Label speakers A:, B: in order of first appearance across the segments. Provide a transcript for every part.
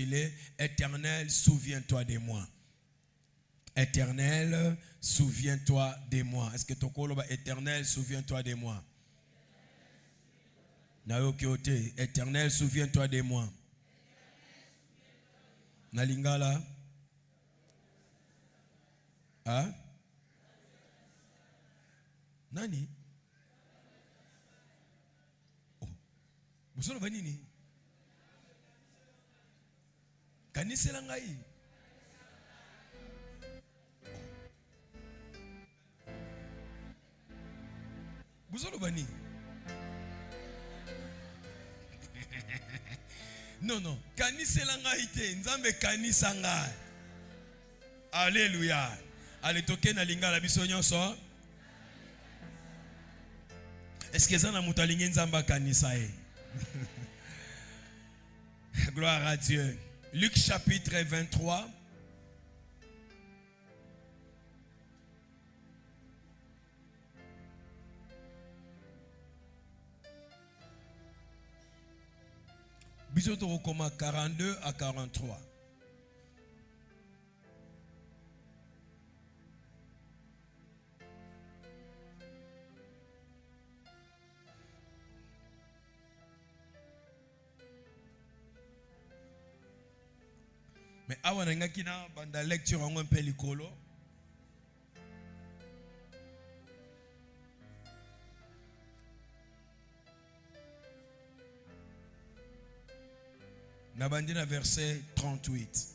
A: intitulé Éternel, souviens-toi de moi. Éternel, souviens-toi de moi. Est-ce que ton koloba Éternel, souviens-toi de moi? Naokiote, Éternel, souviens-toi de moi. Nalingala? Hein? Nani? Oh. Vous savez nini? Kanise langai. Vous savez nini? Non, non. Kanise langai te. Nzambe kanisa ngai. Alléluia. Allez, toquer na lingala biso nyonso. Est-ce que ça n'a pas été nzamba kanisa e? Gloire à Dieu. Luc chapitre 23. Bisoto Rokoma 42 à 43. Mais avant de la lecture, on a un peu l'écolo. Nous avons dit verset 38.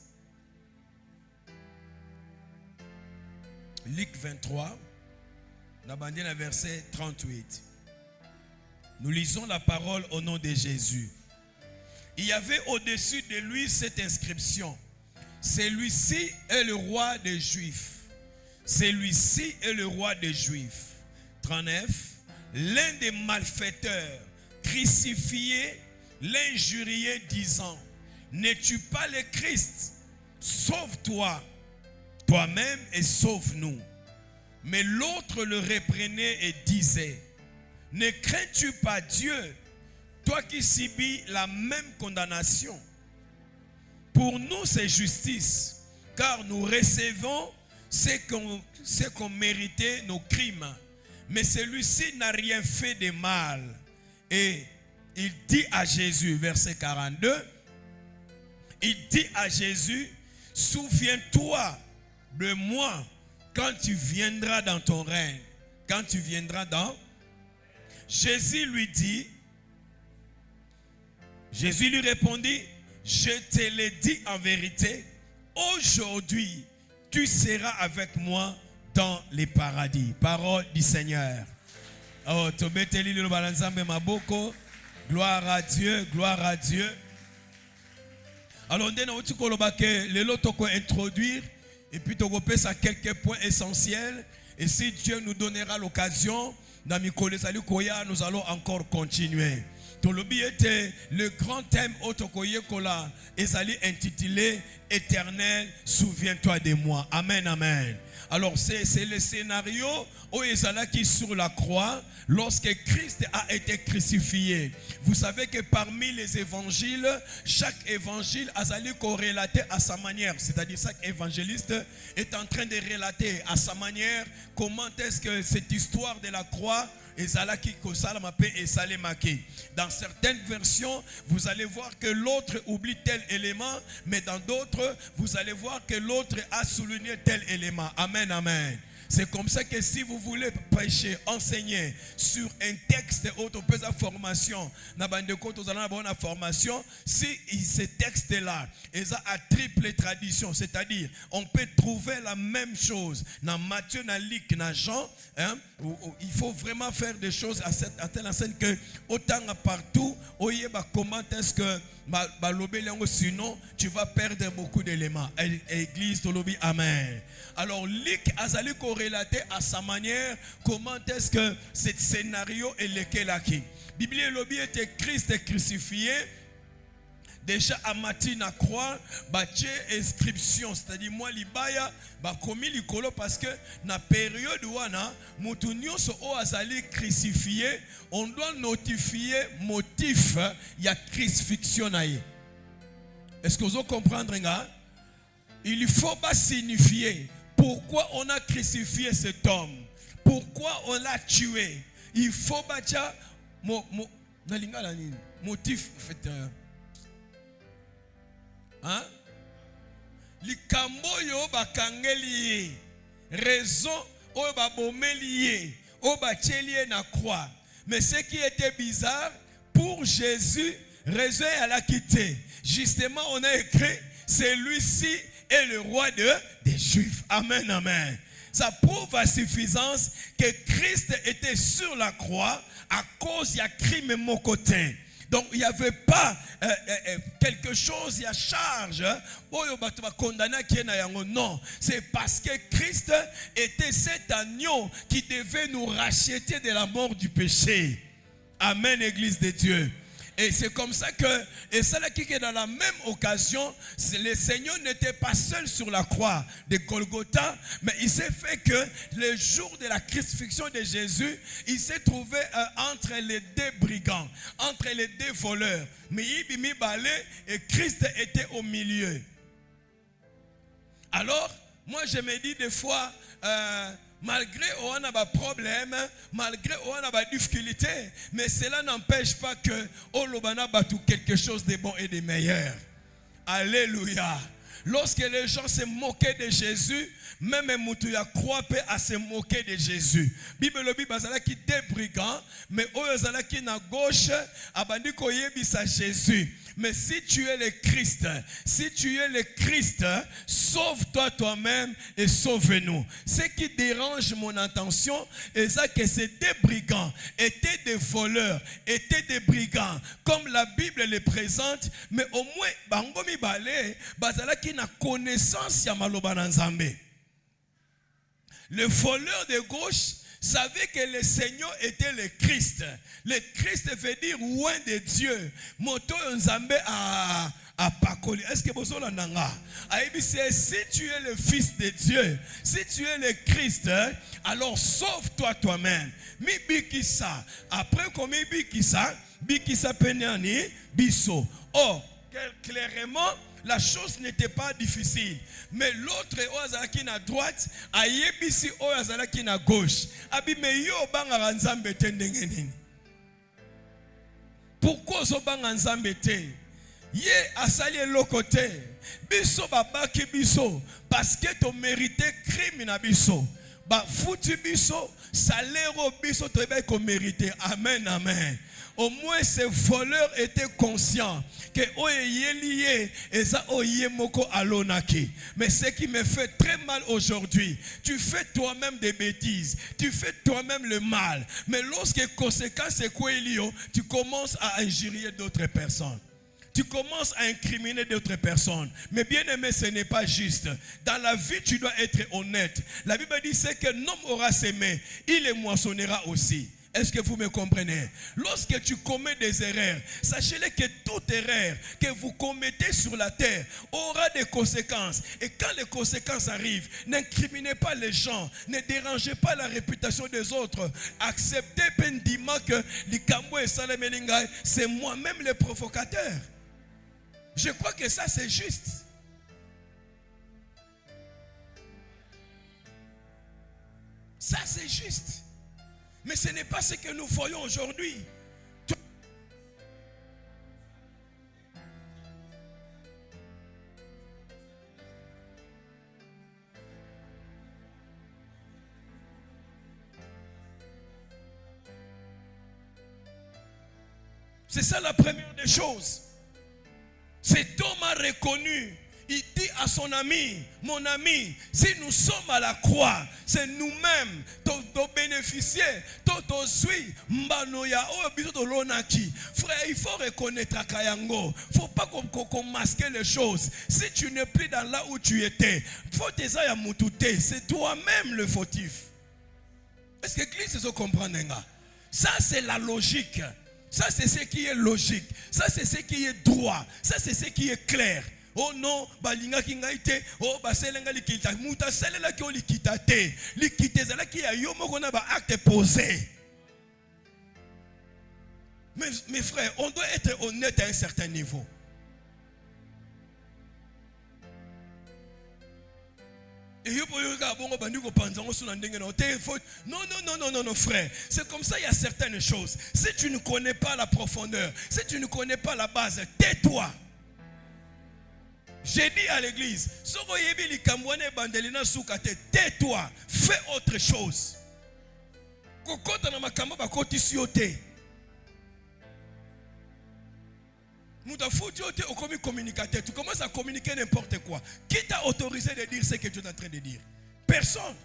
A: Luc 23. Nous avons dit verset 38. Nous lisons la parole au nom de Jésus. Il y avait au-dessus de lui cette inscription. Celui-ci est le roi des Juifs. Celui-ci est le roi des Juifs. 39. L'un des malfaiteurs crucifié l'injuriait disant: n'es-tu pas le Christ? Sauve-toi toi-même et sauve-nous. Mais l'autre le reprenait et disait: ne crains-tu pas Dieu, toi qui subis la même condamnation? Pour nous, c'est justice, car nous recevons ce qu'on méritait nos crimes. Mais celui-ci n'a rien fait de mal. Et il dit à Jésus, verset 42, il dit à Jésus: souviens-toi de moi quand tu viendras dans ton règne. Quand tu viendras dans... Jésus lui répondit: je te le dis en vérité, aujourd'hui, tu seras avec moi dans les paradis. Parole du Seigneur. Oh, gloire à Dieu, gloire à Dieu. Alors, on va introduire et puis on va quelques points essentiels. Et si Dieu nous donnera l'occasion, nous allons encore continuer. Le grand thème Otokoyekola est intitulé Éternel, souviens-toi de moi. Amen, amen. Alors c'est le scénario où qui sur la croix lorsque Christ a été crucifié. Vous savez que parmi les évangiles, chaque évangile a relaté à sa manière. C'est-à-dire chaque évangéliste est en train de relater à sa manière comment est-ce que cette histoire de la croix dans certaines versions, vous allez voir que l'autre oublie tel élément, mais dans d'autres, vous allez voir que l'autre a souligné tel élément. Amen, amen. C'est comme ça que si vous voulez prêcher, enseigner sur un texte autopesa formation, si ce texte-là est à triple tradition, c'est-à-dire on peut trouver la même chose dans Matthieu, dans Luc, dans Jean, hein, il faut vraiment faire des choses à telle enseigne que autant partout, comment est-ce que sinon tu vas perdre beaucoup d'éléments. Église de l'Obi, amen. Alors Luc a relaté à sa manière comment est-ce que ce scénario est lequel qui. Bible l'Obi était Christ crucifié. Déjà à Matin à croix, inscription, c'est-à-dire moi libaya commis likolo parce que na période wana mutu nyonso o azali crucifié, on doit notifier motif ya crucifixion na ye. Est-ce que vous comprenez? Il ne faut pas signifier pourquoi on a crucifié cet homme. Pourquoi on l'a tué. Il faut pas dire motif en fait. Hein? Likambo yo bakangeli raison o ba bomeli o ba tchelie na croix. Mais ce qui était bizarre pour Jésus, raison à la quitter. Justement, on a écrit celui-ci est le roi des Juifs. Amen, amen. Ça prouve à suffisance que Christ était sur la croix à cause il y a crime de mon côté. Donc il n'y avait pas quelque chose, il y a charge. Non, c'est parce que Christ était cet agneau qui devait nous racheter de la mort du péché. Amen, Église de Dieu. Et c'est comme ça que, et ça là qui est dans la même occasion, le Seigneur n'était pas seul sur la croix de Golgotha, mais il s'est fait que le jour de la crucifixion de Jésus, il s'est trouvé entre les deux brigands, entre les deux voleurs. Et Christ était au milieu. Alors, moi je me dis des fois, malgré on a des problèmes, malgré on a des difficultés, mais cela n'empêche pas que Olobana batou quelque chose de bon et de meilleur. Alléluia. Lorsque les gens se moquaient de Jésus, même Moutouya croit à se moquer de Jésus. Bible le Bible bazala qui des brigands, mais oyozala qui na gauche abandi koyebisa Jésus. Mais si tu es le Christ, sauve-toi toi-même et sauve-nous. Ce qui dérange mon attention, est ça que ces deux brigands étaient des voleurs, étaient des brigands, comme la Bible les présente, mais au moins, bangomi balé, bazala qui n'a connaissance ya maloba na Nzambe. Le voleur de gauche savait que le Seigneur était le Christ. Le Christ veut dire loin de Dieu. Moto Nzambe a Pakoli. Est-ce que vous avez nanga? Si tu es le Fils de Dieu, si tu es le Christ, alors sauve-toi toi-même. Mi bikisa. Après comme bikisa penani biso. Or, clairement, la chose n'était pas difficile. Mais l'autre Oazalaki à droite, Ayebisi Oazalaki à gauche. Abimeyo banga nzambe tendengenini. Pourquoi zo banga nzambe te? Ye asali lokote. Biso babaki biso parce que tu méritais crime na biso. Ba foutu biso, salaire biso treba ko mérité. Amen, amen. Au moins ces voleurs étaient conscients que lié et ça moko alonaki. Mais ce qui me fait très mal aujourd'hui, tu fais toi-même des bêtises, tu fais toi-même le mal. Mais lorsque conséquence c'est quoi tu commences à injurier d'autres personnes. Tu commences à incriminer d'autres personnes. Mais bien aimé, ce n'est pas juste. Dans la vie, tu dois être honnête. La Bible dit c'est que l'homme aura semé, il les moissonnera aussi. Est-ce que vous me comprenez? Lorsque tu commets des erreurs, sachez-le que toute erreur que vous commettez sur la terre aura des conséquences. Et quand les conséquences arrivent, n'incriminez pas les gens, ne dérangez pas la réputation des autres. Acceptez pendiment que l'Ikambo et Salamelingai, c'est moi-même le provocateur. Je crois que ça c'est juste. Ça c'est juste. Mais ce n'est pas ce que nous voyons aujourd'hui. C'est ça la première des choses. Cet homme a reconnu. Il dit à son ami, mon ami, si nous sommes à la croix, c'est nous-mêmes qui bénéficier, frère, il faut reconnaître à Kayango. Il ne faut pas qu'on masque les choses. Si tu n'es plus dans là où tu étais, c'est toi-même le fautif. Est-ce que l'Église se comprend? Ça, c'est la logique. Ça, c'est ce qui est logique. Ça, c'est ce qui est droit. Ça, c'est ce qui est clair. Oh non, balinga kingaite, oh baselenga likita, muta selela ki likita te, likite zala ki ya yomo kona ba acte posé. Mes frères, on doit être honnête à un certain niveau. Non, frère. C'est comme ça, il y a certaines choses. Si tu ne connais pas la profondeur, si tu ne connais pas la base, tais-toi. J'ai dit à l'église, tais-toi, fais autre chose. Tu commences à communiquer n'importe quoi. Qui t'a autorisé de dire ce que tu es en train de dire? Personne.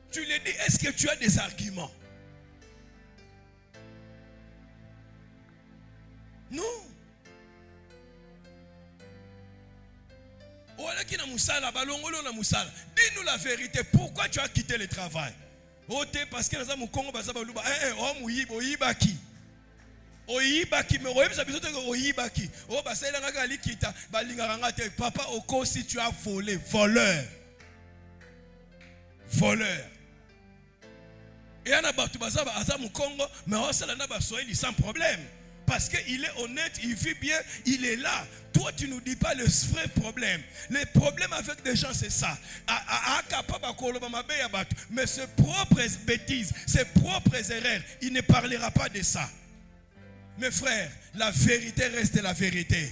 A: Tu lui dis, est-ce que tu as des arguments? Non. Dis-nous la vérité. Pourquoi tu as quitté le travail? Parce que nous avons papa oko si tu as volé, voleur. Et on a battu Congo, mais on sans problème. Parce qu'il est honnête, il vit bien, il est là. Toi, tu ne nous dis pas le vrai problème. Le problème avec des gens, c'est ça. Mais ses propres bêtises, ses propres erreurs, il ne parlera pas de ça. Mes frères, la vérité reste la vérité.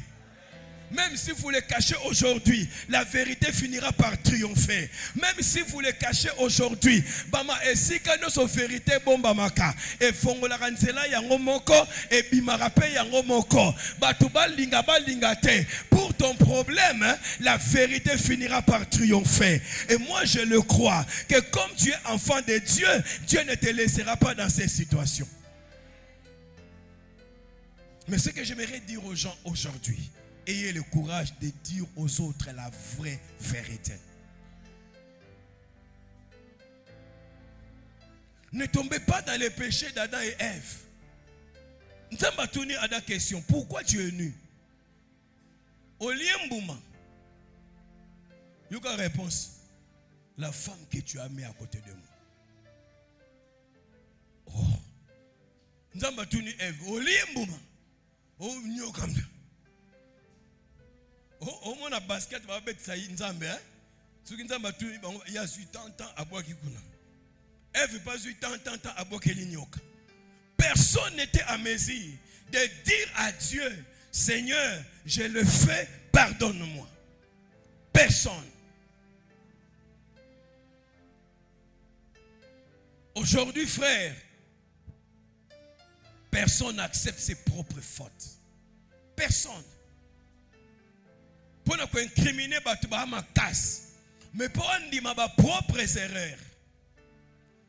A: Même si vous le cachez aujourd'hui, la vérité finira par triompher. Même si vous le cachez aujourd'hui, bama esika noso vérité bomba maka e fongola kanzela yango moko e bimarape yango moko batuba linga te. Pour ton problème, la vérité finira par triompher. Et moi je le crois que comme tu es enfant de Dieu, Dieu ne te laissera pas dans ces situations. Mais ce que j'aimerais dire aux gens aujourd'hui, ayez le courage de dire aux autres la vraie vérité. Ne tombez pas dans les péchés d'Adam et Ève. Nous allons tourner à la question. Pourquoi tu es nu? Au liembouma. Yuka réponse. La femme que tu as mis à côté de moi. Oh. Nous allons tourner Ève. Au liembouma. Oh, nyo comme ça. Oh, mon a basket va mettre ça nzambe hein. Ce qui nzamba tu il y a 8 ans à boire qui kuna. Elle veut pas 8 ans à boire qui nyoka. Personne n'était à mesure de dire à Dieu, Seigneur, je le fais, pardonne-moi. Personne. Aujourd'hui, frère, personne n'accepte ses propres fautes. Personne. Pour ne incriminer ma casse. Mais pour en dire ma propres erreurs.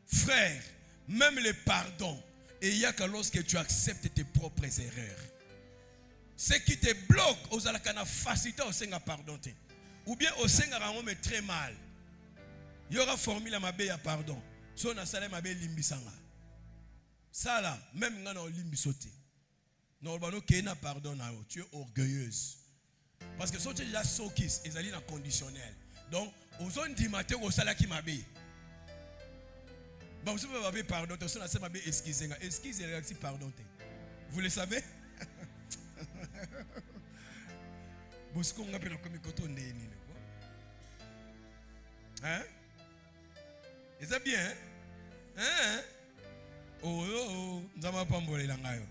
A: Frère, même le pardon, et il y a que lorsque tu acceptes tes propres erreurs. Ce qui te bloque, aux alakana facilité au Seigneur pardonner. Ou bien au Seigneur on met très mal. Il y aura formule à ma béa pardon. So na salé ma béa limbisanga. Ça là, même quand on limbisote. Non, pardon, tu es orgueilleuse. Parce que si tu es déjà sokis, ils allaient dans conditionnel. Donc, aux zones du matin, au salaire qui m'a dit. Bon, si vous m'avez pardon, tu as excusez. Excusez, pardon. Vous le savez? Hein? Et ça bien? Hein? Oh, nous avons pas mbolé l'angayo.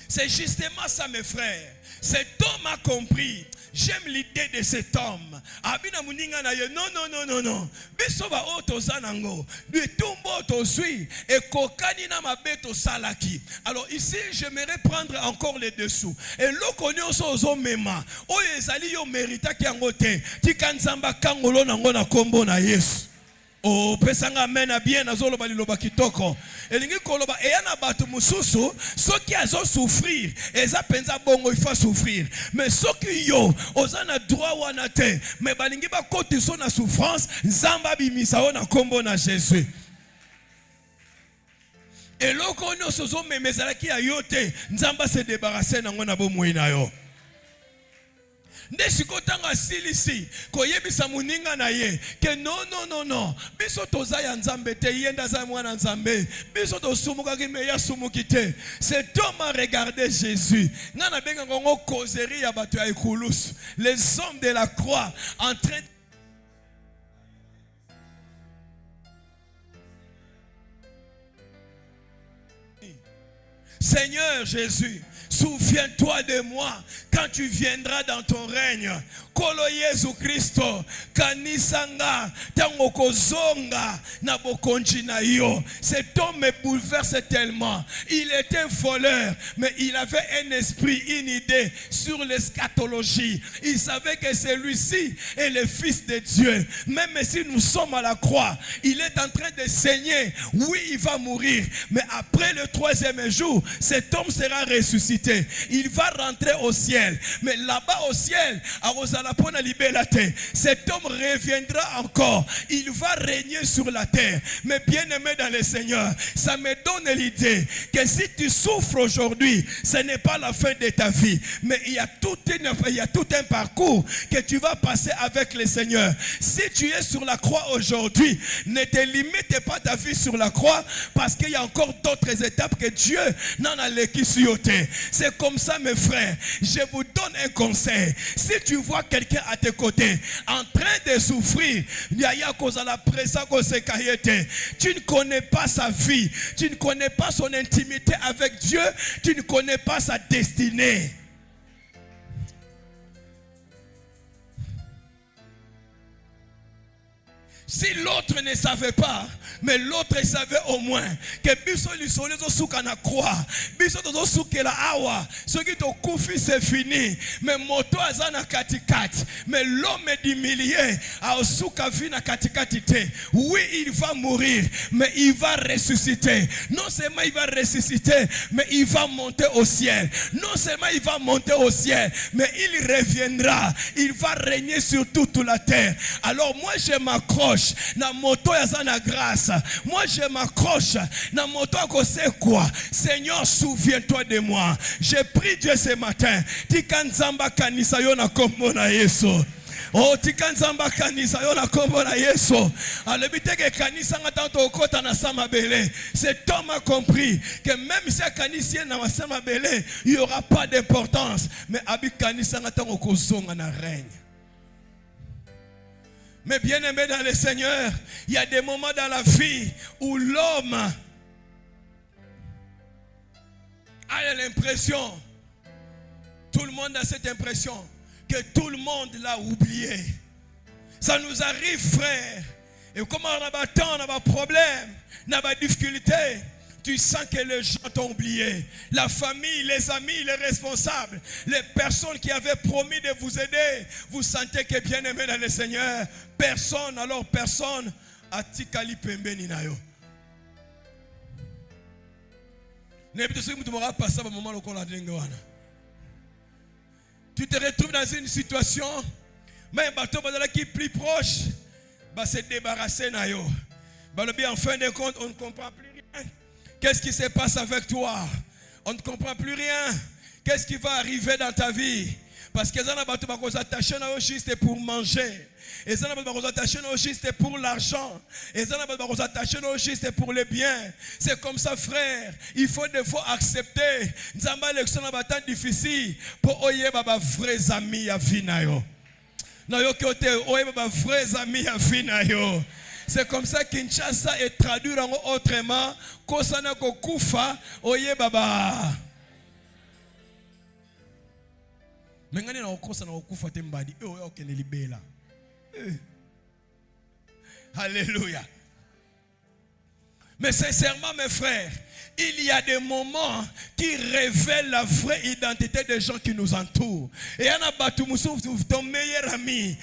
A: C'est justement ça, mes frères. Cet homme a compris. J'aime l'idée de cet homme. Non. Bisoba oto zanango. Bitumbo to sui. Et kokani na mabeto salaki. Alors ici, j'aimerais prendre encore les dessous. Et l'okonyo sozo mema. O ezali yo merita ki angote. Tikanzamba kangolo nango na kombo na Yesu. Oh, pesanga mena bien azolo baliloba kitoko. Elingi koloba eyana batu mususu soki azo souffrir, eza penza bongo il faut souffrir. Mais soki yo ozana droit wana te, mais balingi ba koti so na souffrance, nzamba bimisa ona kombo na Jésus. Et loko nyoso zo memezalaki ayote, nzamba se débarrasser nango na bomoi na yo. Nesikotanga silisi koyebisa muninga na ye que non biso toza ya nzambe te yenda za mwana nzambe biso tosumuka ki me ya sumuki te. Cet homme a regardé Jésus ngana benga ngongo causerie ya bato ya Ekulus, les hommes de la croix en train Seigneur Jésus, souviens-toi de moi quand tu viendras dans ton règne. Kolo Yesu Christo, kanisanga, tango kozonga na bokonji na yo. Cet homme me bouleverse tellement. Il était voleur, mais il avait un esprit, une idée sur l'eschatologie. Il savait que celui-ci est le Fils de Dieu. Même si nous sommes à la croix, il est en train de saigner. Oui, il va mourir, mais après le 3e jour, cet homme sera ressuscité. Il va rentrer au ciel. Mais là-bas au ciel, cet homme reviendra encore. Il va régner sur la terre. Mais bien aimé dans le Seigneur, ça me donne l'idée que si tu souffres aujourd'hui, ce n'est pas la fin de ta vie. Mais il y a tout un parcours que tu vas passer avec le Seigneur. Si tu es sur la croix aujourd'hui, ne te limite pas ta vie sur la croix, parce qu'il y a encore d'autres étapes que Dieu n'en a l'équissioté. C'est comme ça, mes frères. Je vous donne un conseil. Si tu vois quelqu'un à tes côtés en train de souffrir, tu ne connais pas sa vie, tu ne connais pas son intimité avec Dieu, tu ne connais pas sa destinée. Si l'autre ne savait pas, mais l'autre savait au moins que biso lisole zo suka na croix, biso zo suka la awa, ce qui te koufi c'est fini, mais moto azana katikati, mais l'homme d'humilié a suka vi na katikati te. Oui, il va mourir, mais il va ressusciter. Non seulement il va ressusciter, mais il va monter au ciel. Non seulement il va monter au ciel, mais il reviendra. Il va régner sur toute la terre. Alors moi je m'accroche na moto ya sana grâce. Moi je m'accroche na moto à c'est quoi? Seigneur, souviens-toi de moi. J'ai pris Dieu ce matin. Tikanzamba kanisa yo na kombo na Yesu. Oh, tikanzamba kanisa yo na kombo na Yesu. Alebite ke kanisa ngatanto okota na sama belé. Cet homme a compris que même si kanisa na sama belé, il y aura pas d'importance, mais abi kanisa ngatanto okozonga na règne. Mais bien aimé dans le Seigneur, il y a des moments dans la vie où l'homme a l'impression, tout le monde a cette impression, que tout le monde l'a oublié. Ça nous arrive, frère. Et comment on a des temps, on a des problèmes, on a des difficultés. Tu sens que les gens t'ont oublié. La famille, les amis, les responsables, les personnes qui avaient promis de vous aider. Vous sentez que bien aimé dans le Seigneur, personne a tikali pembeni na yo. Tu te retrouves dans une situation, même bateau qui est plus proche, va se débarrasser na yo. En fin de compte, on ne comprend plus rien. Qu'est-ce qui se passe avec toi? On ne comprend plus rien. Qu'est-ce qui va arriver dans ta vie? Parce que les gens vont s'attacher juste pour manger. Les gens vont s'attacher juste pour l'argent. Les gens vont s'attacher juste pour les biens. C'est comme ça, frère. Il faut des fois accepter. Nous avons une élection difficile pour oyer baba vrais amis à Vinayo. Nous avons vrais amis à Vinayo. C'est comme ça que Kinshasa est traduit autrement. Kosana kokufa oye baba. Mengani na okosa na okufa tembadi. Oye okene libela. Alléluia. Mais sincèrement, mes frères, il y a des moments qui révèlent la vraie identité des gens qui nous entourent. Et il y en a ton meilleur ami,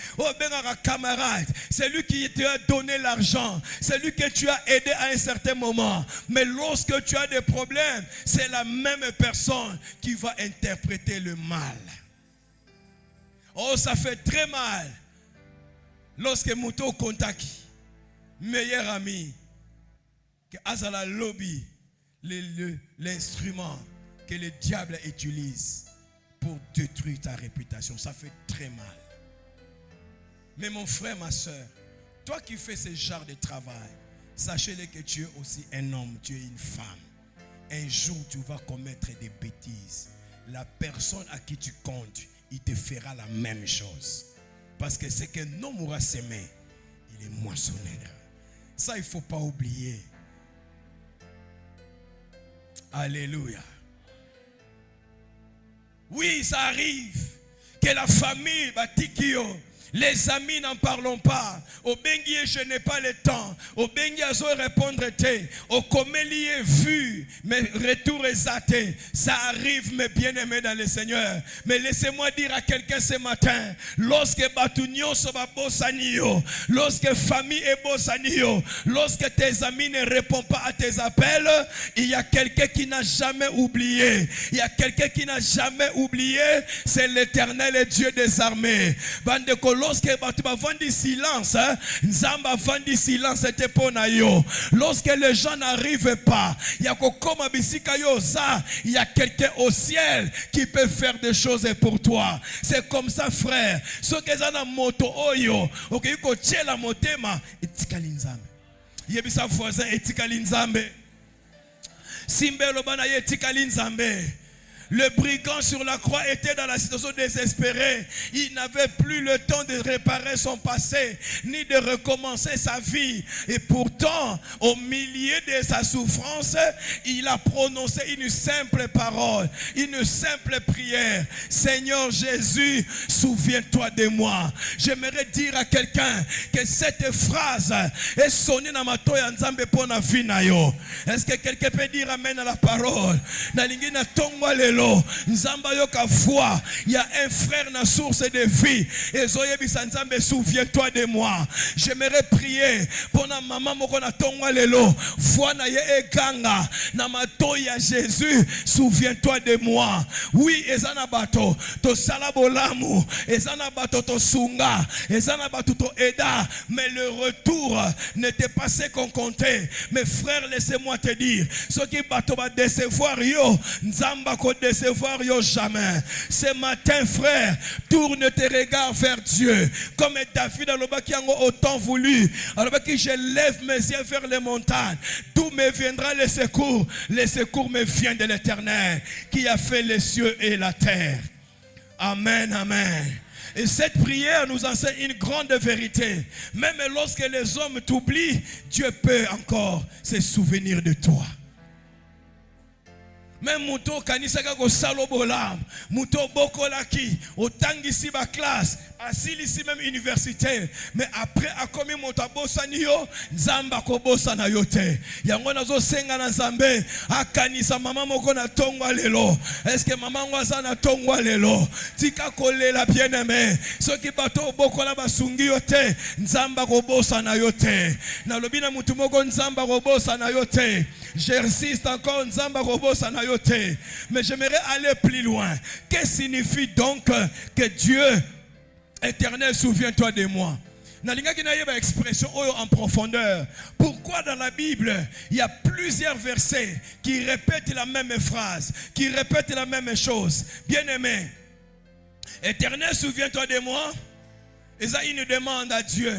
A: camarade, c'est lui qui t'a donné l'argent, c'est lui que tu as aidé à un certain moment. Mais lorsque tu as des problèmes, c'est la même personne qui va interpréter le mal. Oh, ça fait très mal. Lorsque Mouto contacte, meilleur ami, que Azala lobby, l'instrument que le diable utilise pour détruire ta réputation, ça fait très mal. Mais mon frère, ma soeur, toi qui fais ce genre de travail, sachez-le que tu es aussi un homme, tu es une femme. Un jour, tu vas commettre des bêtises. La personne à qui tu comptes, il te fera la même chose. Parce que ce que l'homme aura semé, il est moissonné. Ça, il ne faut pas oublier. Alléluia. Oui, ça arrive que la famille batikio. Les amis n'en parlons pas. Au bengi, je n'ai pas le temps. Au bengi, azo répondre te. Au komeli est vu. Mais retour exacté. Ça arrive, mes bien-aimés dans le Seigneur. Mais laissez-moi dire à quelqu'un ce matin. Lorsque batunyo soba bosanio. Lorsque famille est bosanio. Lorsque tes amis ne répondent pas à tes appels. Il y a quelqu'un qui n'a jamais oublié. Il y a quelqu'un qui n'a jamais oublié. C'est l'Éternel et Dieu des armées. Bande lorsque tu vas vendre du silence, Nzamba vend du silence, c'était pour nayo. Lorsque les gens n'arrivent pas, il y a quelqu'un au ciel qui peut faire des choses pour toi. C'est comme ça, frère. Ce que ça na moto oyo, ok, yuko chela motema, etikali nzambe. Yebisa voisin etikali nzambe. Simbe lobana ye etikali nzambe. Le brigand sur la croix était dans la situation désespérée. Il n'avait plus le temps de réparer son passé, ni de recommencer sa vie. Et pourtant, au milieu de sa souffrance, il a prononcé une simple parole, une simple prière. Seigneur Jésus, souviens-toi de moi. J'aimerais dire à quelqu'un que cette phrase est sonnée dans ma toya nzambe pona vie na yo. Est-ce que quelqu'un peut dire amen à la parole? Na lingi na tongwa lelo. Nzamba yoka voix. Il y a un frère na source de vie. Et zoyebisa nzambe, souviens-toi de moi. J'aimerais prier pour na maman moko na tongwa lelo. Foi na ye eganga. Na matoya Jésus, souviens-toi de moi. Oui, ezana bato. To salabolamu. Ezana bato to sunga. Ezana bato to eda. Mais le retour n'était pas ce qu'on comptait. Mes frères, laissez-moi te dire. Ce qui bato va décevoir yo. Nzamba ko décevoir yo jamais. Ce matin, frère, tourne tes regards vers Dieu. Comme David a autant voulu. Alors que je lève mes yeux vers les montagnes. D'où me viendra le secours? Le secours me vient de l'Éternel qui a fait les cieux et la terre. Amen, amen. Et cette prière nous enseigne une grande vérité. Même lorsque les hommes t'oublient, Dieu peut encore se souvenir de toi. Même Mouto Kanisaka ko salobolam, Mouto Bokolaki, Otangisi ba classe, Asili ici même université, mais après a commis Motabosanio, Nzamba ko bosana yote. Yango nazo senga na Nzambe, akanisa mama moko na tongwa lelo. Est-ce que maman waza na tongwa lelo? Tika kolela bien-aimé, ceux qui bato bokola basungi yote, Nzamba ko bosana yote. Na lobina mutu moko Nzamba ko bosana yote. J'insiste encore, Nzamba ko bosana yote. Mais j'aimerais aller plus loin. Que signifie donc que Dieu éternel, souviens-toi de moi? Nalinga kina yeba expression en profondeur. Pourquoi dans la Bible il y a plusieurs versets qui répètent la même phrase, qui répètent la même chose? Bien-aimé, éternel, souviens-toi de moi. Et ça, une demande à Dieu.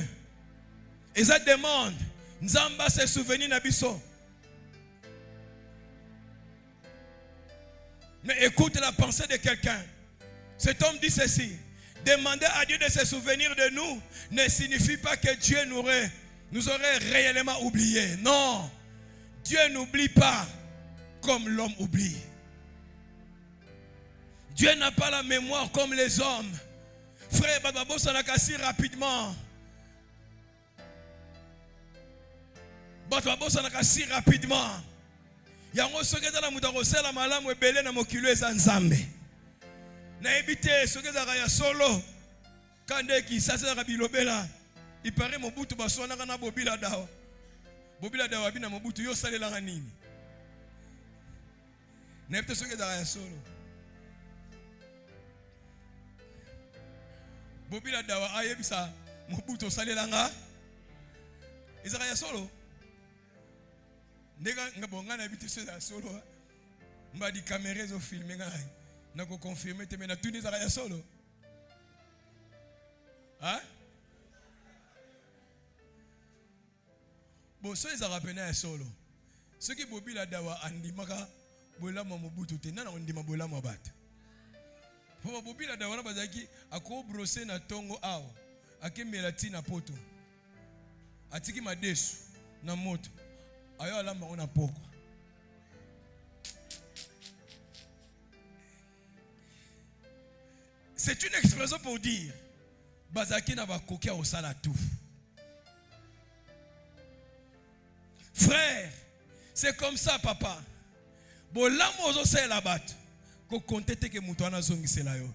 A: Et ça demande Nzamba se souvenir na biso. Mais écoute la pensée de quelqu'un. Cet homme dit ceci: demander à Dieu de se souvenir de nous ne signifie pas que Dieu nous aurait réellement oubliés. Non, Dieu n'oublie pas comme l'homme oublie. Dieu n'a pas la mémoire comme les hommes. Frère Bababo Sanakasi rapidement. Bababo Sanakasi rapidement. Yango sokeza la mutakosela malamu ebele na mokilo eza Nzambe. Na ebite sokeza ya solo kande ki sasa ka bilobela ipare Mobutu baswana kana Bobila Dawa. Bobila Dawa bina Mobutu yo salela nini? Na ebite sokeza ya solo. Bobila Dawa ayebisa Mobutu salela nga. Ezaka ya solo. Ndega ngabonga na bitu ya solo. Mbadi caméra zo filmer ngai. Na ko confirmer te mena tuni za ya solo. Hein? Bo so ezaka pena ya solo. Soki Bobila Dawa andimaka bolama Mobutu te nana ondima bolama bata. Papa Bobila Dawa na bazaki ako brosser na tongo awa. Akemela tina poto. Atiki madesu na moto. Ayo alamba ona poko. C'est une expression pour dire bazaki na bakokia au sala tout. Frère, c'est comme ça papa. Bolamo ozo la bat. Ko kontete ke mutu ana zongi sela yo.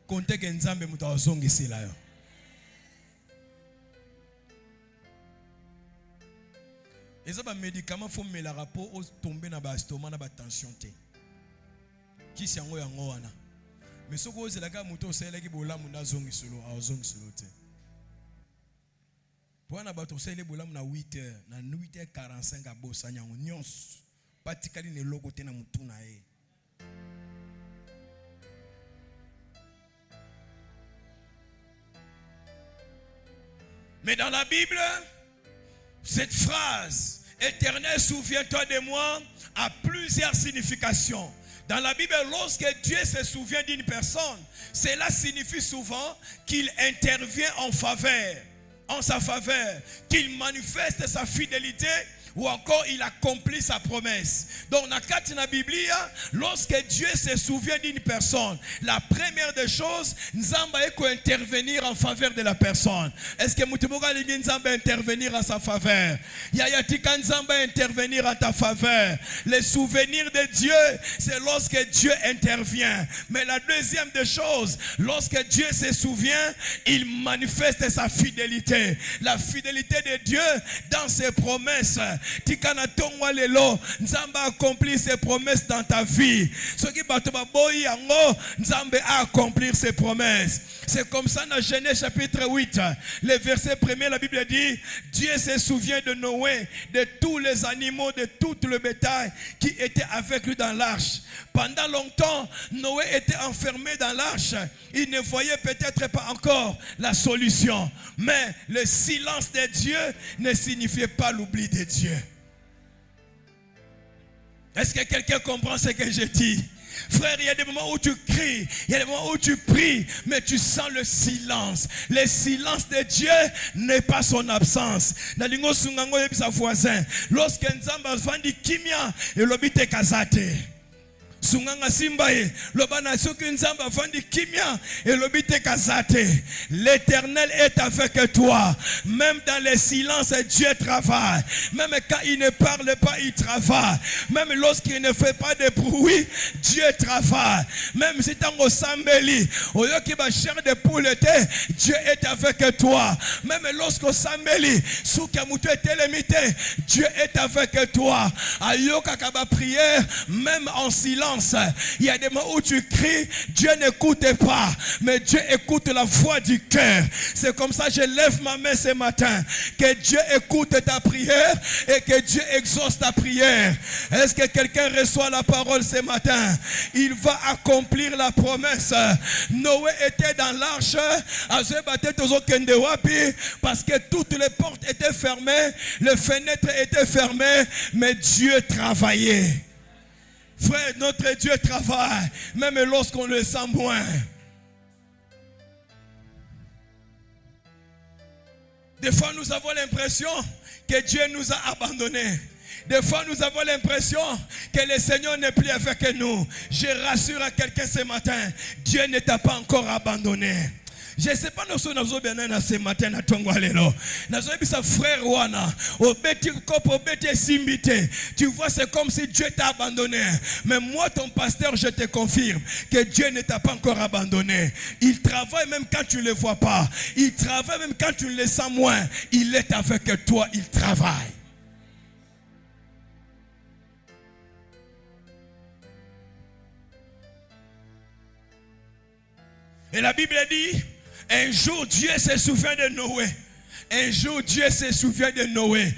A: Konte ke nzambe mutu azongi sela yo. Eza ba médicament faut me la rapport au tomber na ba estomac na ba tension te. Ki si yango yango wana. Mais soko ozela ka mutu osela ki bolamu na zongi solo, azongi solo te. Pour na bato osela bolamu na 8h, na 8h45 abosa nyango nyos. Patikali ne logo te na mutu na e. Mais dans la Bible, cette phrase, Éternel, souviens-toi de moi, a plusieurs significations. Dans la Bible, lorsque Dieu se souvient d'une personne, cela signifie souvent qu'il intervient en sa faveur, qu'il manifeste sa fidélité, ou encore il accomplit sa promesse. Donc, dans la Bible, lorsque Dieu se souvient d'une personne, la première des choses, Nzamba est intervenir en faveur de la personne. Est-ce que Moutumoga Ligi Nzamba intervenir en sa faveur? Yayatika Nzamba intervenir en ta faveur. Le souvenir de Dieu, c'est lorsque Dieu intervient. Mais la deuxième des choses, lorsque Dieu se souvient, il manifeste sa fidélité. La fidélité de Dieu dans ses promesses. Tikana tongwa lelo, Nzamba accomplir ses promesses dans ta vie. Ce qui va te boy yango, Nzamba a accomplir ses promesses. C'est comme ça dans Genèse chapitre 8, le verset 1er, la Bible dit, Dieu se souvient de Noé, de tous les animaux, de tout le bétail qui était avec lui dans l'arche. Pendant longtemps, Noé était enfermé dans l'arche. Il ne voyait peut-être pas encore la solution. Mais le silence de Dieu ne signifiait pas l'oubli de Dieu. Est-ce que quelqu'un comprend ce que je dis? Frère, il y a des moments où tu cries, il y a des moments où tu pries, mais tu sens le silence. Le silence de Dieu n'est pas son absence. Nalingo sungango yebi sa voisin. Lorsque Nzamba vandi kimia, elobite kazate. Sunganga simbaye lobana soki nzamba vandi kimia et lobite kazate. L'Éternel est avec toi. Même dans le silence, Dieu travaille. Même quand il ne parle pas, il travaille. Même lorsqu'il ne fait pas de bruit, Dieu travaille. Même si tango sambeli oyoki ba chair de poule te, Dieu est avec toi. Même lorsqu'on sambeli souka mutu telemite, Dieu est avec toi. Ayoka kaba prière même en silence. Il y a des moments où tu cries, Dieu n'écoute pas, mais Dieu écoute la voix du cœur. C'est comme ça que je lève ma main ce matin. Que Dieu écoute ta prière et que Dieu exauce ta prière. Est-ce que quelqu'un reçoit la parole ce matin? Il va accomplir la promesse. Noé était dans l'arche, parce que toutes les portes étaient fermées, les fenêtres étaient fermées, mais Dieu travaillait. Frère, notre Dieu travaille, même lorsqu'on le sent moins. Des fois, nous avons l'impression que Dieu nous a abandonnés. Des fois, nous avons l'impression que le Seigneur n'est plus avec nous. Je rassure à quelqu'un ce matin, Dieu ne t'a pas encore abandonné. Je ne sais pas si nous avons bien ce matin à Tongwalelo. Nous avons dit frère Wana, au bêti cop, au bêti simbité. Tu vois, c'est comme si Dieu t'a abandonné. Mais moi, ton pasteur, je te confirme que Dieu ne t'a pas encore abandonné. Il travaille même quand tu ne le vois pas. Il travaille même quand tu ne le sens moins. Il est avec toi, il travaille. Et la Bible dit, un jour Dieu se souvient de Noé. Un jour Dieu se souvient de Noé.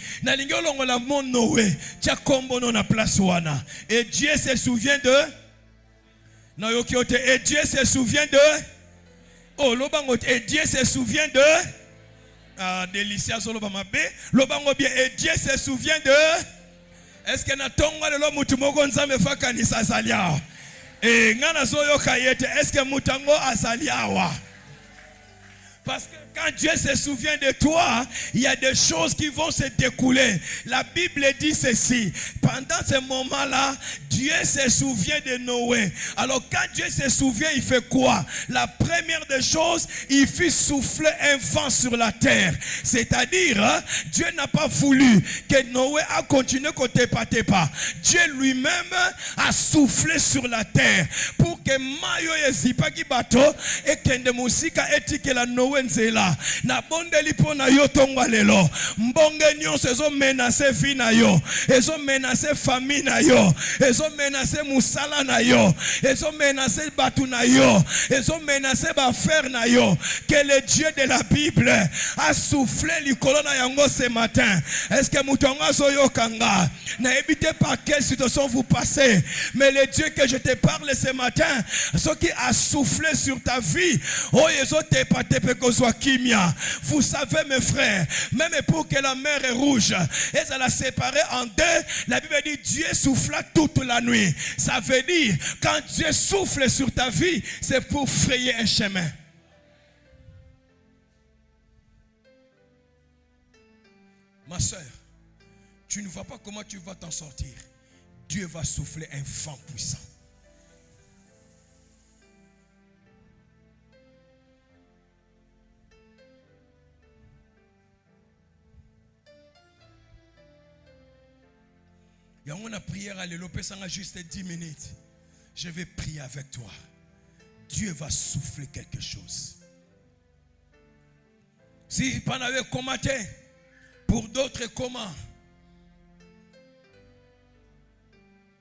A: Et Dieu se souvient de. Et Dieu se souvient de. Oh, et Dieu se souvient de. Ah, délicia solobamabe. Lobango bien. Et Dieu se souvient de. Est-ce que na tonga de l'homme mutumoko nzambe fakanisa salia? Et ngana zoyo kayete. Est-ce que mutango asaliawa? Parce que quand Dieu se souvient de toi, il y a des choses qui vont se découler. La Bible dit ceci. Pendant ce moment-là, Dieu se souvient de Noé. Alors quand Dieu se souvient, il fait quoi? La première des choses, il fit souffler un vent sur la terre. C'est-à-dire, Dieu n'a pas voulu que Noé a continué côté pas. Dieu lui-même a soufflé sur la terre pour que mayo yezipa ki bato et kende musika etike la Noé nzela. Na bondeli po na yo tongwa lelo. Mbonge nyonso ezo menacer vie na yo. Ezo menacer famille na yo. Ezo menacer musala na yo. Ezo menacer batu na yo. Ezo menacer ba faire na yo. Que le Dieu de la Bible a soufflé likolo na yango ce matin. Est-ce que mutonga soyo kanga? N'habitez pas quelle situation vous passez. Mais le Dieu que je te parle ce matin, ce qui a soufflé sur ta vie, vous savez mes frères, même pour que la mer est rouge, et ça l'a séparée en deux, la Bible dit Dieu souffla toute la nuit. Ça veut dire, quand Dieu souffle sur ta vie, c'est pour frayer un chemin. Ma soeur, tu ne vois pas comment tu vas t'en sortir. Dieu va souffler un vent puissant. Il y a une prière à l'élope, ça a juste 10 minutes. Je vais prier avec toi. Dieu va souffler quelque chose. Si pas n'avait commenté, pour d'autres comment?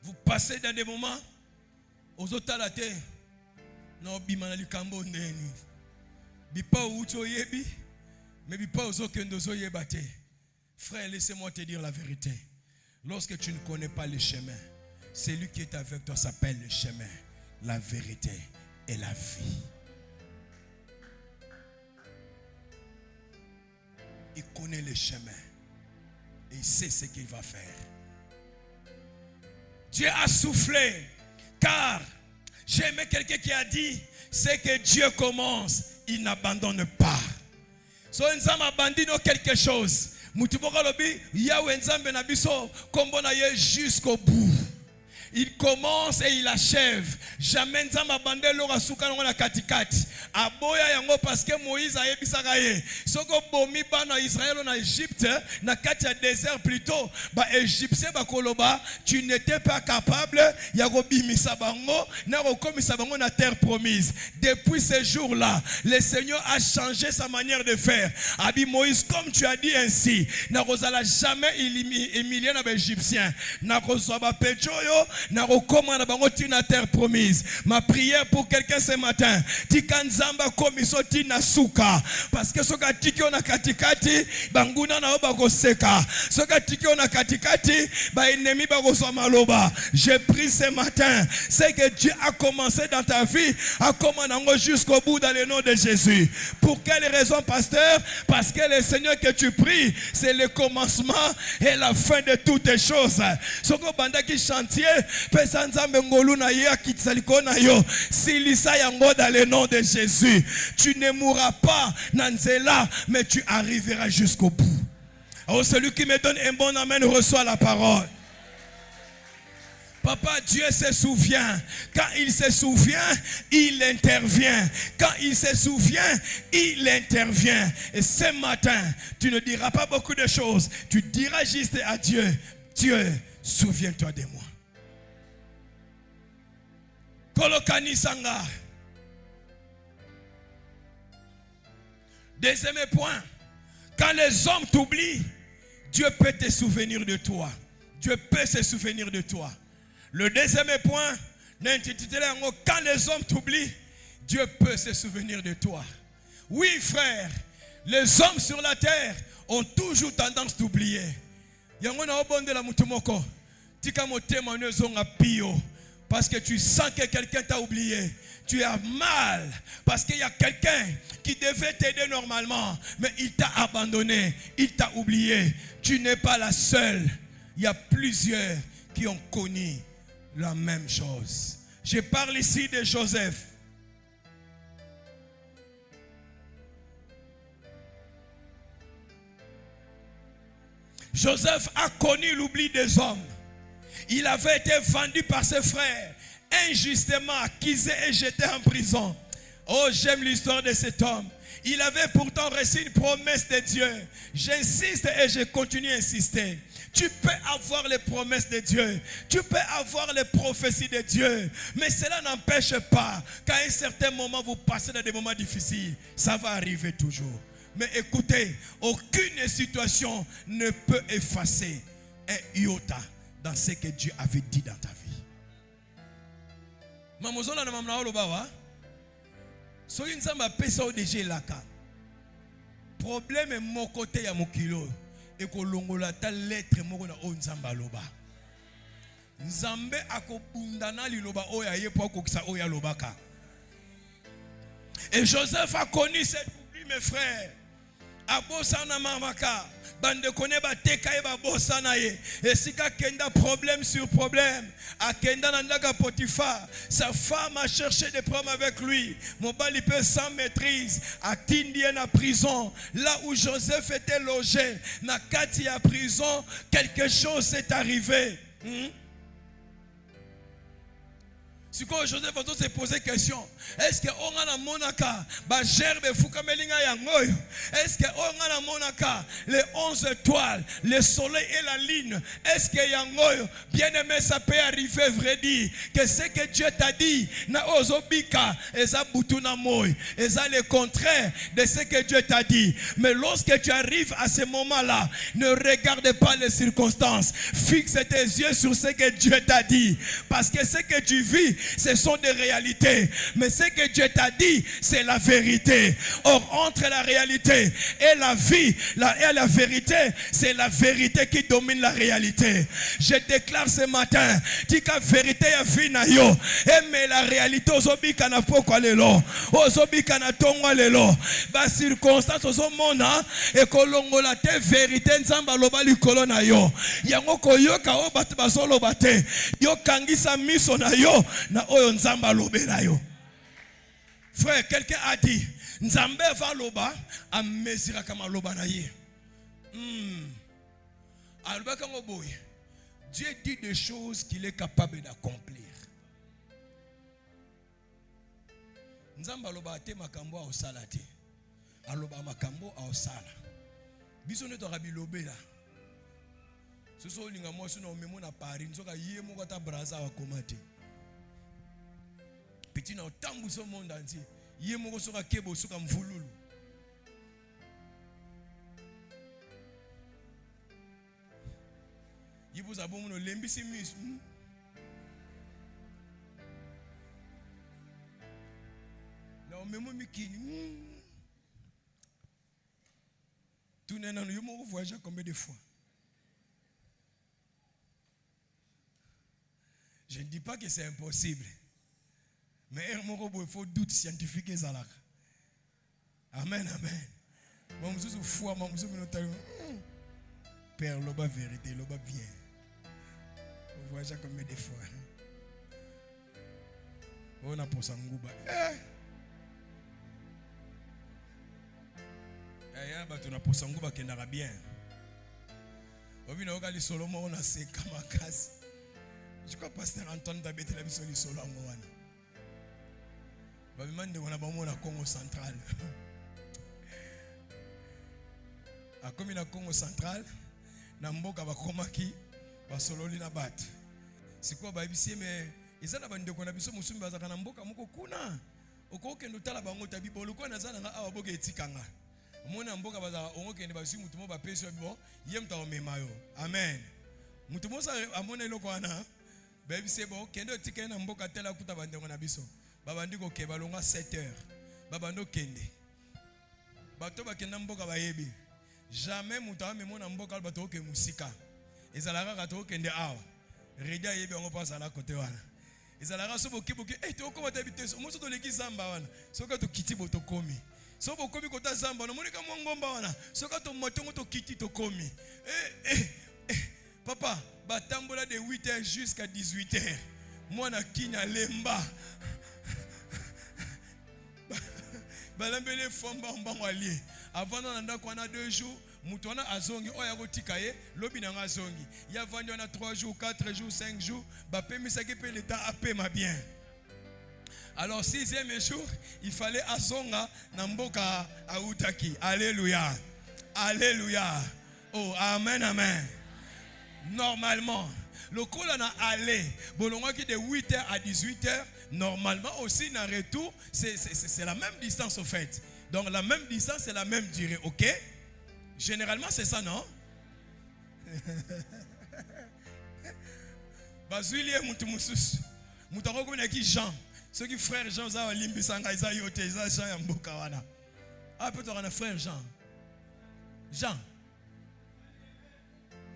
A: Vous passez dans des moments aux autres non bimana likambo ndeni bipa ucho yebi mais bipa ozokendo zo yebate. Frère, laissez-moi te dire la vérité. Lorsque tu ne connais pas le chemin, celui qui est avec toi s'appelle le chemin, la vérité et la vie. Il connaît le chemin et il sait ce qu'il va faire. Dieu a soufflé, car j'ai aimé quelqu'un qui a dit, c'est que Dieu commence, il n'abandonne pas. So nzamba abandonne quelque chose. Mutuboko lobi, Yahweh nzambe na biso, kombona ye jusqu'au bout. Il commence et il achève. Jamais nzamba abandonne lora suka na katikati. Aboya yango parce que Moïse a yebisaka ye. Soko bomi bana Israël en Égypte, na kati ya désert plutôt, ba égyptien ba koloba, tu n'étais pas capable ya kobimisa bango na kokomisa bango na terre promise. Depuis ce jour-là, le Seigneur a changé sa manière de faire. Abi Moïse, comme tu as dit ainsi, na kozala jamais humilié na ba égyptien. Na kozwa ba pechoyo, na kokoma na bango tina terre promise. Ma prière pour quelqu'un ce matin, tikanzamba komiso tina suka, parce que soka tikio na katikati banguna na oba koseka, soka tikio na katikati ba ennemi ba koswa maloba. Je prie ce matin, c'est que Dieu a commencé dans ta vie, a commencé jusqu'au bout dans le nom de Jésus. Pour quelle raison, pasteur? Parce que le Seigneur que tu pries, c'est le commencement et la fin de toutes les choses. Soko bandaki chantier, pesanzambe ngolu na ye akitsaliko na yo, silisa yango dans le nom de Jésus. Tu ne mourras pas nanzela, mais tu arriveras jusqu'au bout. Oh, celui qui me donne un bon amen reçoit la parole. Papa, Dieu se souvient. Quand il se souvient, il intervient. Quand il se souvient, il intervient. Et ce matin, tu ne diras pas beaucoup de choses. Tu diras juste à Dieu, Dieu, souviens-toi de moi. Kolokani Sanga. Deuxième point, quand les hommes t'oublient, Dieu peut te souvenir de toi. Dieu peut se souvenir de toi. Le deuxième point, quand les hommes t'oublient, Dieu peut se souvenir de toi. Oui, frère, les hommes sur la terre ont toujours tendance d'oublier. Parce que tu sens que quelqu'un t'a oublié. Tu as mal parce qu'il y a quelqu'un qui devait t'aider normalement, mais il t'a abandonné, il t'a oublié. Tu n'es pas la seule. Il y a plusieurs qui ont connu la même chose. Je parle ici de Joseph. Joseph a connu l'oubli des hommes. Il avait été vendu par ses frères, injustement accusé et jeté en prison. Oh, j'aime l'histoire de cet homme. Il avait pourtant reçu une promesse de Dieu. J'insiste et je continue à insister. Tu peux avoir les promesses de Dieu. Tu peux avoir les prophéties de Dieu. Mais cela n'empêche pas qu'à un certain moment, vous passez dans des moments difficiles. Ça va arriver toujours. Mais écoutez, aucune situation ne peut effacer un iota dans ce que Dieu avait dit dans ta vie. Mamozola na mamna olobawa. Soki nzamba pesa o deje laka. Problème mon côté ya mokilo et ko longola ta lettre moko na o nzamba loba. Nzambe akobundana liloba oya yepo akokisa oya lobaka. Et Joseph a connu cet oubli, mes frères. Abosana mamaka. Bande kone ba teka e ba bosana ye. Et sika kenda problème sur problème. A kenda nandaga Potiphar. Sa femme a cherché des problèmes avec lui. Mobali peut sans maîtrise. A tindi en prison. Là où Joseph était logé. Na kati ya prison. Quelque chose est arrivé. Si Joseph a se posé question, est-ce que on a monaka ba gerbe fuka melinga ya ngoyo? Est-ce que on a monaka les 11 étoiles, le soleil et la lune? Est-ce que yangoyo bien-aimé ça peut arriver vrai dire que ce que Dieu t'a dit na ozobika eza butuna moy, eza le contraire de ce que Dieu t'a dit. Mais lorsque tu arrives à ce moment-là, ne regarde pas les circonstances. Fixe tes yeux sur ce que Dieu t'a dit, parce que ce que tu vis, ce sont des réalités. Mais ce que Dieu t'a dit, c'est la vérité. Or, entre la réalité et la vie, et la vérité, c'est la vérité qui domine la réalité. Je déclare ce matin, tika vérité ya vie na yo. Mais la réalité, ozobika na poko lelo. Ozobika na tongo lelo. Ba circonstance ozomona e kolongola te vérité nzamba loba likolo na yo. Yango koyoka o batu basoloba te. Yo kangisa miso na yo. Oyo nzamba lobela yo. Frère, quelqu'un a dit nzambe va loba a mesira kama loba na ye. Alba kango boy. Dieu dit des choses qu'il est capable d'accomplir. Nzamba loba te makambo a osala te. Aloba makambo a osala. Biso ne to rabi lobela. Soso linga mo so na omemo na Paris nzoka ye moko ta braza wa komate. Petit na otambu so monde entier. Ye moko soka kebo soka mvululu. Yibuza bomu no lembisi mis. Na omemo mikini. Tout n'est non yo moko voyage combien de fois? Je ne dis pas que c'est impossible. Mais il faut doute scientifique et zalak. Amen, amen. Bon, nous sommes foi, nous sommes Père, l'oba vérité, l'oba bien. On voit ça comme des fois. On a pour ça ngouba. On a pour ça ngouba qui n'a bien. On vient au Gali Solomon, on a ses kamakazi. Je crois que Pasteur Antoine Dabete la mission du Solomon. Babimande wana bamo na Congo central. A comme na Congo central, na mboka bakomaki basololi na bat. Siko ba bisi mais ezana bandeko na biso musumbi bazaka na mboka moko kuna. Okokendo tala bango tabi boluko na zana nga awa boke etikanga. Mona mboka bazaka ongokende basi mutu mo ba pesi bon, yem ta omemayo. Amen. Mutu mo sa amona eloko wana. Ba bisi bon, kendo etikena na mboka tela kuta bandeko na biso. Babandiko ke balonga 7 heures. Babando kende. Bato bakenda mboka bayebi. Jamais muta memona mboka bato ke musika. Ezalaka kato kende awa. Redia yebi ngo pasa la côté wana. Ezalaka so boki to ko bata biteso. Moso to leki zamba wana. Soka to kiti boto komi. So bokomi kota zamba no monika ngomba wana. Soka to motongo to kiti to komi. Papa, batambola de 8h jusqu'à 18h. Moi na kinya lemba. Balambele fomba mbango allié. Avant on a 2 jours, Moutona azongi, oya tikaye, lobi nanga azongi. Ya vendu na 3 jours, 4 jours, 5 jours, ba pemisaki pe l'État a paiement bien. Alors 6e jour, il fallait azonga na mboka autaki. Alléluia. Alléluia. Oh, amen, amen. Normalement, le col a allé, qui de 8h à 18h, normalement aussi, dans retour, c'est la même distance au fait. Donc la même distance, c'est la même durée, ok? Généralement, c'est ça, non? Bazulie Moutoumoussus. Moutaro qui Jean. Ceux qui frère Jean, ça limbi sanga isa yote isa Jean yamboka wana. Ah peut-être on a frère Jean. Jean.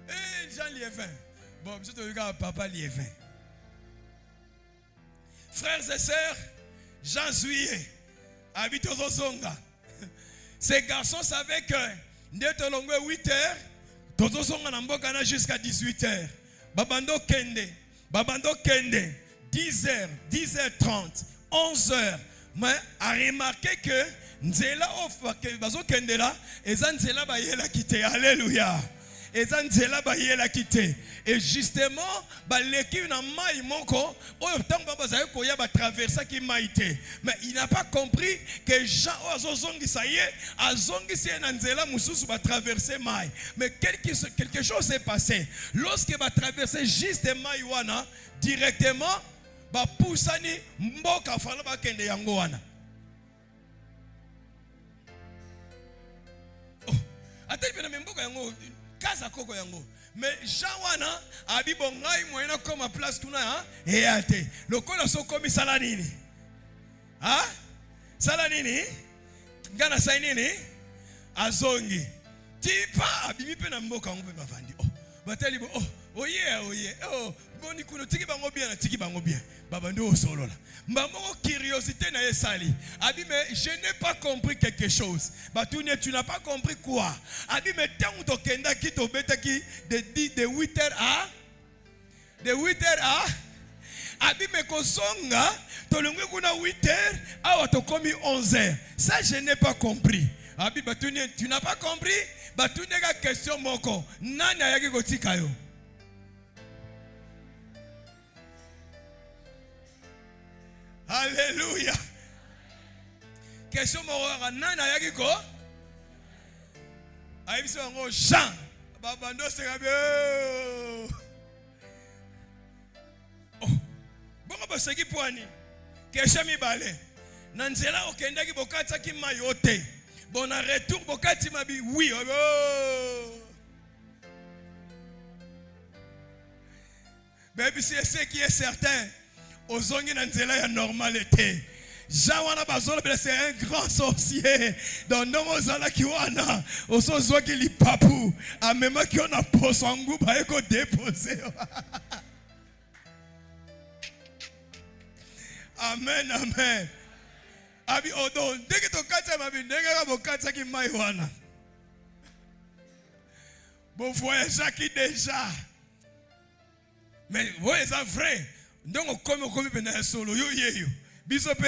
A: Eh Jean Liévin. Bon, je te regarde papa Liévin. Frères et sœurs, Jean Zuye habite au Zonga. Ces garçons savaient que dès que l'on 8 heures, Toto Zonga n'ambokana jusqu'à 18 heures. Babando Kende, 10h, 10h30, 11h. Mais a remarqué que Nzela offre que Bazo Kende là, et Nzela Bayela quitté. Alléluia. Et Nzela Bayela quitté. Et justement, l'équipe n'a pas moko, traversé qui maïté. Mais il n'a pas compris que Jean Azongi ça y est, Azongi c'est Nzela Moussous va traverser maï. Mais quelque chose s'est passé. Lorsqu'il va traverser juste maï wana, directement, ba poussani mboka fala ba kende yango wana. Oh, ateli bena mboka yango kaza koko yango. Mais Jean wana abi bongai moyena comme place tuna hein et ate. Lokola so komi sala nini? Ah? Sala nini? Ngana sai nini? Azongi. Tipa abi pe na mboka yango pe bavandi. Oh, bateli bo oh yeah. Oh, boni kuno tiki bango bien na tiki bango bien. Baba ndo solola. Mbamoko curiosité na yesali. Abi mais je n'ai pas compris quelque chose. Batune tu n'as pas compris quoi? Abi mais tant to kenda ki to beta ki de 8h à de 8h à Abi mais kozonga to longwe kuna 8h awa to komi 11h. Ça je n'ai pas compris. Abi batune tu n'as pas compris? Batune ga question moko. Nani ayaki kotika yo? Alléluia. Question moro nana yaki ko? Aïbisi ngo Jean. Babando sekabe. Oh. Bongo boseki poani. Question mibale. Nanzela okendaki bokatsa ki mayote. Bon en retour bokati mabi oui. Oh. Baby c'est ce qui est certain. Ozongi nanzela ya normalité. Jean wana bazola c'est un grand sorcier. Donc non ozala ki wana oso ki lipapu amema ki ona posangu ba eko déposer. Amen amen. Abi odo ndenge to katsa mabi ndenge ka bokatsa ki mai wana. Bon voyage qui déjà. Mais ouais c'est vrai. Donc on comme pena solo yo yeyo bisope.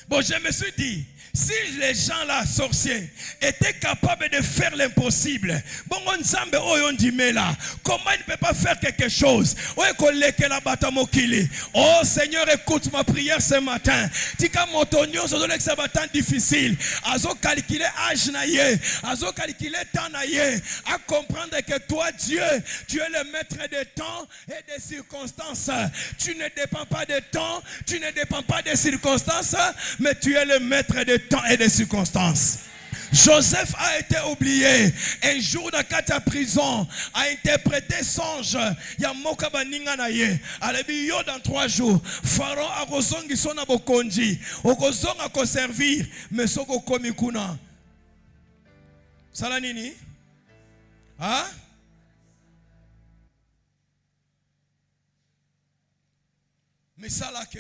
A: Bon je me suis dit si les gens là sorciers étaient capables de faire l'impossible, bon on semble oyo ndimela, comment il ne peut pas faire quelque chose? Oh Seigneur, écoute ma prière ce matin. Tika motonio so donne que ça va tant difficile. Azo calculer âge naie, azo calculer temps naie, à comprendre que toi Dieu, tu es le maître des temps et des circonstances. Tu ne dépends pas des temps, tu ne dépends pas des circonstances, mais tu es le maître des temps et des circonstances. Joseph a été oublié. Un jour dans la prison, a interprété songe. Yamoka baninga na ye. Alebi yo dans 3 jours. Pharaon a kozongi sona bokonji. Okozonga ko servir. Mais soko komi kuna. Sala nini? Hein? Mais ça là que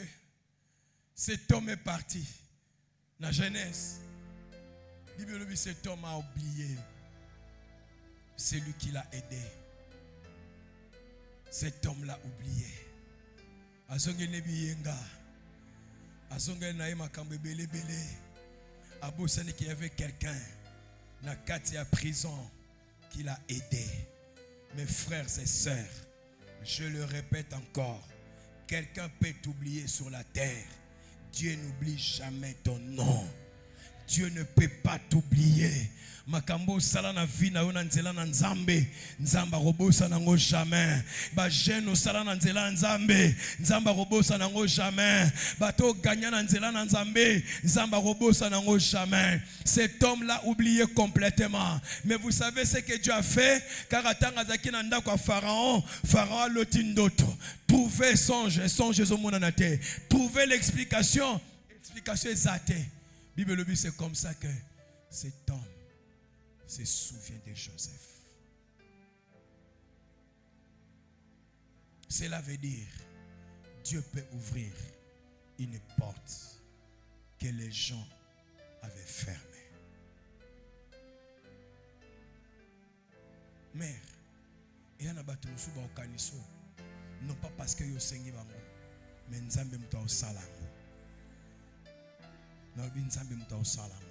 A: cet homme est parti. La jeunesse. Cet homme a oublié. C'est lui qui l'a aidé. Cet homme l'a oublié. Azonge nebiyenga. Azonge nae makambe bele bele. abosani qu'il y avait quelqu'un na kati ya prison qui l'a aidé. Mes frères et sœurs, je le répète encore, quelqu'un peut t'oublier sur la terre. Dieu n'oublie jamais ton nom. Dieu ne peut pas t'oublier. Makambo sala na vie na yo na nzela na nzambe, nzamba robosa nango jamais. Ba jeune sala na nzela nzambe, nzamba robosa nango jamais. Bato gagna na nzela na nzambe, nzamba robosa nango jamais. Cet homme-là oublié complètement. Mais vous savez ce que Dieu a fait? Car atanga zaki na ndako ya Pharaon, Pharaon lotindoto. Trouver songe zo mona na te. Trouver l'explication exacte. Bible dit c'est comme ça que cet homme se souvient de Joseph. Cela veut dire Dieu peut ouvrir une porte que les gens avaient fermée. Mère, il y a un bateau au Kaniso, non pas parce que yo sengi bango, mais nzambe muta o salango. Na bi nzambe muta o salango.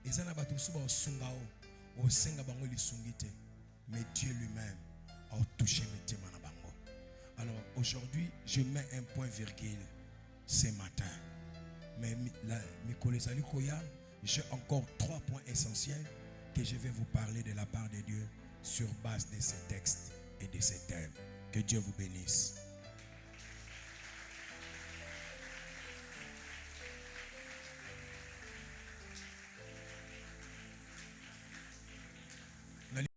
A: Ezana bateau suba o sungao, o senga bango li sungite, mais Dieu lui-même a touché mes na bango. Alors aujourd'hui, je mets un point virgule ce matin. Mais j'ai encore 3 points essentiels que je vais vous parler de la part de Dieu sur base de ces textes et de ces thèmes. Que Dieu vous bénisse.